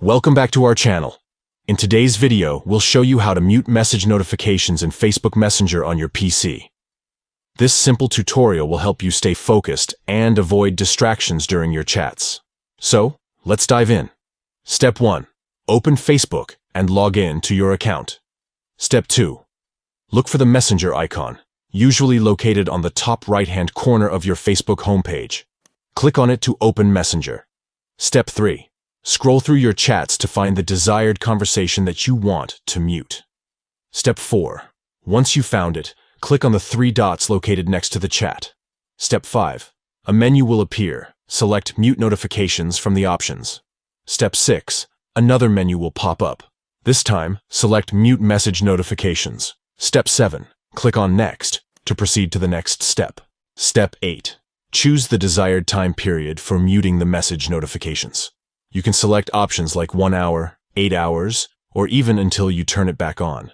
Welcome back to our channel. In today's video, we'll show you how to mute message notifications in Facebook Messenger on your PC. This simple tutorial will help you stay focused and avoid distractions during your chats. So, let's dive in. Step 1. Open Facebook and log in to your account. Step 2. Look for the Messenger icon, usually located on the top right-hand corner of your Facebook homepage. Click on it to open Messenger. Step 3. Scroll through your chats to find the desired conversation that you want to mute. Step 4. Once you've found it, click on the 3 dots located next to the chat. Step 5. A menu will appear. Select Mute Notifications from the options. Step 6. Another menu will pop up. This time, select Mute Message Notifications. Step 7. Click on Next to proceed to the next step. Step 8. Choose the desired time period for muting the message notifications. You can select options like 1 hour, 8 hours, or even until you turn it back on.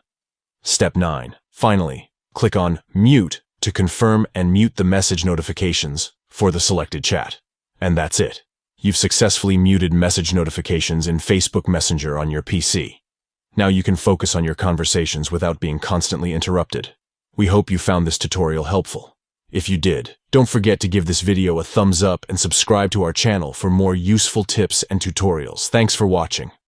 Step 9. Finally, click on Mute to confirm and mute the message notifications for the selected chat. And that's it. You've successfully muted message notifications in Facebook Messenger on your PC. Now you can focus on your conversations without being constantly interrupted. We hope you found this tutorial helpful. If you did, don't forget to give this video a thumbs up and subscribe to our channel for more useful tips and tutorials. Thanks for watching.